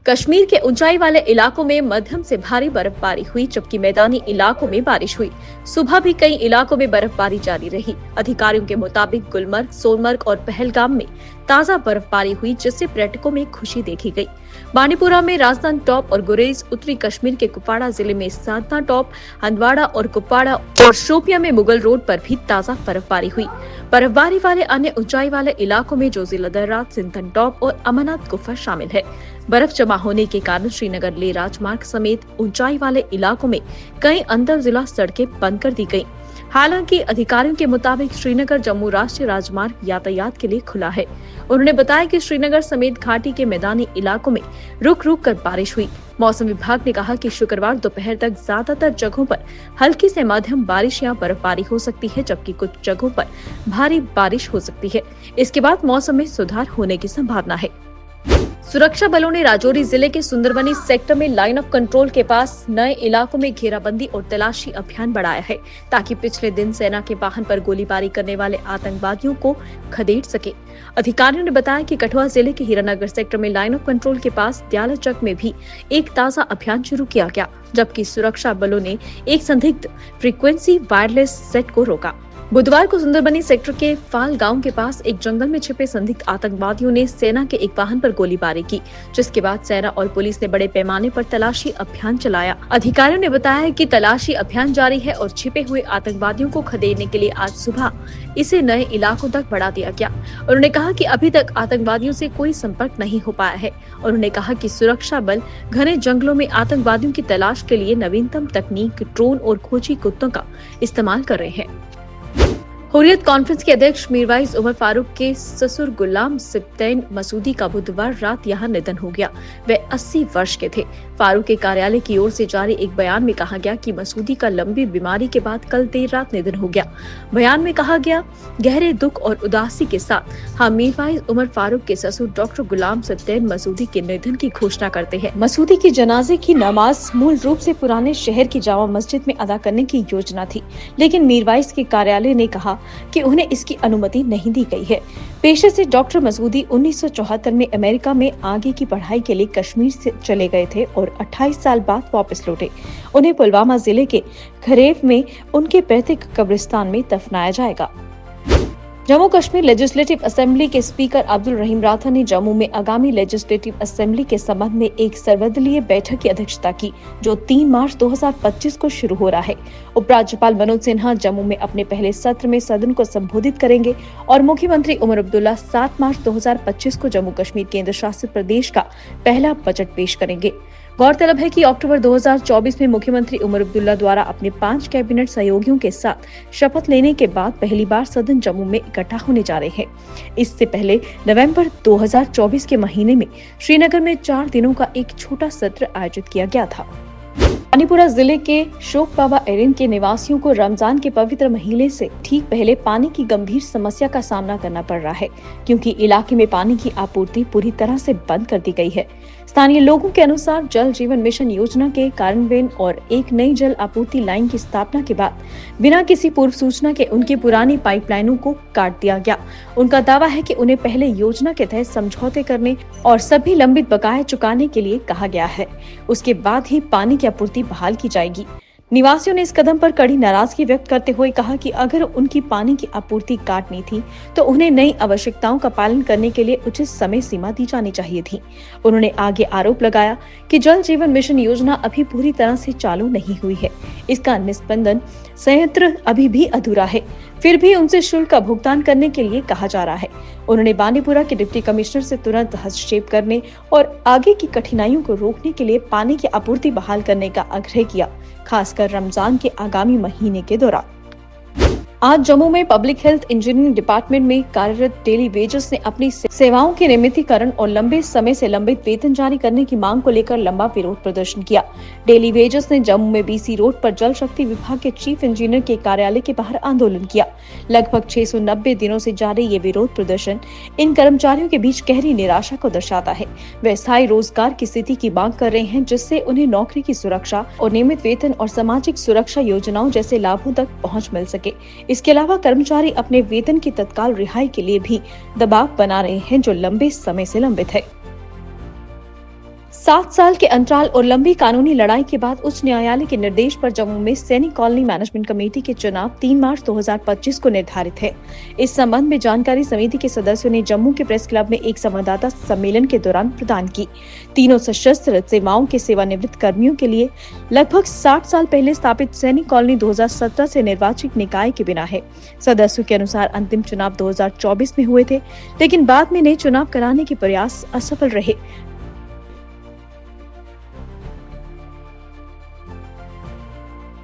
कश्मीर के ऊंचाई वाले इलाकों में मध्यम से भारी बर्फबारी हुई, जबकि मैदानी इलाकों में बारिश हुई। सुबह भी कई इलाकों में बर्फबारी जारी रही। अधिकारियों के मुताबिक गुलमर्ग, सोनमर्ग और पहलगाम में ताजा बर्फबारी हुई, जिससे पर्यटकों में खुशी देखी गई। बांडीपुरा में राजस्थान टॉप और गुरेज, उत्तरी कश्मीर के कुपवाड़ा जिले में साधना टॉप, हंदवाड़ा और कुपवाड़ा और शोपियां में मुगल रोड पर भी ताजा बर्फबारी हुई। बर्फबारी वाले अन्य ऊंचाई वाले इलाकों में जोजिला दर्रा, सिंथन टॉप और अमरनाथ गुफा शामिल है। बर्फ जमा होने के कारण श्रीनगर लेह राजमार्ग समेत ऊंचाई वाले इलाकों में कई अंतर जिला सड़कें बंद कर दी गयी। हालांकि अधिकारियों के मुताबिक श्रीनगर जम्मू राष्ट्रीय राजमार्ग यातायात के लिए खुला है। उन्होंने बताया कि श्रीनगर समेत घाटी के मैदानी इलाकों में रुक रुक कर बारिश हुई। मौसम विभाग ने कहा कि शुक्रवार दोपहर तक ज्यादातर जगहों पर हल्की से मध्यम बारिश या बर्फबारी हो सकती है, जबकि कुछ जगहों पर भारी बारिश हो सकती है। इसके बाद मौसम में सुधार होने की संभावना है। सुरक्षा बलों ने राजौरी जिले के सुंदरबनी सेक्टर में लाइन ऑफ कंट्रोल के पास नए इलाकों में घेराबंदी और तलाशी अभियान बढ़ाया है, ताकि पिछले दिन सेना के वाहन पर गोलीबारी करने वाले आतंकवादियों को खदेड़ सके। अधिकारियों ने बताया कि कठुआ जिले के हीरानगर सेक्टर में लाइन ऑफ कंट्रोल के पास दयालचक में भी एक ताजा अभियान शुरू किया गया, जबकि सुरक्षा बलों ने एक संदिग्ध फ्रीक्वेंसी वायरलेस सेट को रोका। बुधवार को सुंदरबनी सेक्टर के फाल गांव के पास एक जंगल में छिपे संदिग्ध आतंकवादियों ने सेना के एक वाहन पर गोलीबारी की, जिसके बाद सेना और पुलिस ने बड़े पैमाने पर तलाशी अभियान चलाया। अधिकारियों ने बताया कि तलाशी अभियान जारी है और छिपे हुए आतंकवादियों को खदेड़ने के लिए आज सुबह इसे नए इलाकों तक बढ़ा दिया गया। उन्होंने कहा कि अभी तक आतंकवादियों से कोई संपर्क नहीं हो पाया है। उन्होंने कहा कि सुरक्षा बल घने जंगलों में आतंकवादियों की तलाश के लिए नवीनतम तकनीक, ड्रोन और खोजी कुत्तों का इस्तेमाल कर रहे हैं। हुर्रियत कॉन्फ्रेंस के अध्यक्ष मीरवाइज उमर फारूक के ससुर गुलाम सिब्तैन मसूदी का बुधवार रात यहां निधन हो गया। वे 80 वर्ष के थे। फारूक के कार्यालय की ओर से जारी एक बयान में कहा गया कि मसूदी का लंबी बीमारी के बाद कल देर रात निधन हो गया। बयान में कहा गया, गहरे दुख और उदासी के साथ हम मीरवाइज उमर फारूक के ससुर डॉक्टर गुलाम सिब्तैन मसूदी के निधन की घोषणा करते हैं। मसूदी की जनाजे की नमाज मूल रूप से पुराने शहर की जामा मस्जिद में अदा करने की योजना थी, लेकिन मीरवाइज के कार्यालय ने कहा कि उन्हें इसकी अनुमति नहीं दी गई है। पेशे से डॉक्टर मसूदी 1974 में अमेरिका में आगे की पढ़ाई के लिए कश्मीर से चले गए थे और 28 साल बाद वापस लौटे। उन्हें पुलवामा जिले के खरेव में उनके पैतृक कब्रिस्तान में दफनाया जाएगा। जम्मू कश्मीर लेजिस्लेटिव असेंबली के स्पीकर अब्दुल रहीम राठौर ने जम्मू में आगामी लेजिस्लेटिव असेंबली के संबंध में एक सर्वदलीय बैठक की अध्यक्षता की, जो 3 मार्च 2025 को शुरू हो रहा है। उपराज्यपाल मनोज सिन्हा जम्मू में अपने पहले सत्र में सदन को संबोधित करेंगे और मुख्यमंत्री उमर अब्दुल्ला 7 मार्च 2025 को जम्मू कश्मीर केंद्र शासित प्रदेश का पहला बजट पेश करेंगे। गौरतलब है कि अक्टूबर 2024 में मुख्यमंत्री उमर अब्दुल्ला द्वारा अपने 5 कैबिनेट सहयोगियों के साथ शपथ लेने के बाद पहली बार सदन जम्मू में इकट्ठा होने जा रहे हैं। इससे पहले नवंबर 2024 के महीने में श्रीनगर में 4 दिनों का एक छोटा सत्र आयोजित किया गया था। बांडीपुरा जिले के शोक बाबा एरिन के निवासियों को रमजान के पवित्र महीने से ठीक पहले पानी की गंभीर समस्या का सामना करना पड़ रहा है, क्योंकि इलाके में पानी की आपूर्ति पूरी तरह से बंद कर दी गई है। स्थानीय लोगों के अनुसार जल जीवन मिशन योजना के कार्यान्वयन और एक नई जल आपूर्ति लाइन की स्थापना के बाद बिना किसी पूर्व सूचना के उनकी पुरानी पाइपलाइनों को काट दिया गया। उनका दावा है कि उन्हें पहले योजना के तहत समझौते करने और सभी लंबित बकाये चुकाने के लिए कहा गया है। उसके बाद ही पानी की आपूर्ति बहाल की जाएगी। निवासियों ने इस कदम पर कड़ी नाराजगी व्यक्त करते हुए कहा कि अगर उनकी पानी की आपूर्ति काटनी थी तो उन्हें नई आवश्यकताओं का पालन करने के लिए उचित समय सीमा दी जानी चाहिए थी। उन्होंने आगे आरोप लगाया कि जल जीवन मिशन योजना अभी पूरी तरह से चालू नहीं हुई है। इसका निष्पादन संयंत्र अभी भी अधूरा है, फिर भी उनसे शुल्क का भुगतान करने के लिए कहा जा रहा है। उन्होंने बांडीपुरा के डिप्टी कमिश्नर से तुरंत हस्तक्षेप करने और आगे की कठिनाइयों को रोकने के लिए पानी की आपूर्ति बहाल करने का आग्रह किया, खासकर रमजान के आगामी महीने के दौरान। आज जम्मू में पब्लिक हेल्थ इंजीनियरिंग डिपार्टमेंट में कार्यरत डेली वेजर्स ने अपनी सेवाओं के नियमितीकरण और लंबे समय से लंबित वेतन जारी करने की मांग को लेकर लंबा विरोध प्रदर्शन किया। डेली वेजर्स ने जम्मू में बीसी रोड पर जल शक्ति विभाग के चीफ इंजीनियर के कार्यालय के बाहर आंदोलन किया। लगभग 690 दिनों से जारी ये विरोध प्रदर्शन इन कर्मचारियों के बीच गहरी निराशा को दर्शाता है। वे स्थायी रोजगार की स्थिति की मांग कर रहे हैं, जिससे उन्हें नौकरी की सुरक्षा और नियमित वेतन और सामाजिक सुरक्षा योजनाओं जैसे लाभों तक पहुँच मिल सके। इसके अलावा कर्मचारी अपने वेतन की तत्काल रिहाई के लिए भी दबाव बना रहे हैं, जो लंबे समय से लंबित है। 7 साल के अंतराल और लंबी कानूनी लड़ाई के बाद उच्च न्यायालय के निर्देश पर जम्मू में सैनिक कॉलोनी मैनेजमेंट कमेटी के चुनाव 3 मार्च 2025 को निर्धारित है। इस संबंध में जानकारी समिति के सदस्यों ने जम्मू के प्रेस क्लब में एक संवाददाता सम्मेलन के दौरान प्रदान की। तीनों सशस्त्र सेवाओं के सेवानिवृत्त कर्मियों के लिए लगभग 60 साल पहले स्थापित सैनिक कॉलोनी 2017 से निर्वाचित निकाय के बिना है। सदस्यों के अनुसार अंतिम चुनाव 2024 में हुए थे, लेकिन बाद में नए चुनाव कराने के प्रयास असफल रहे।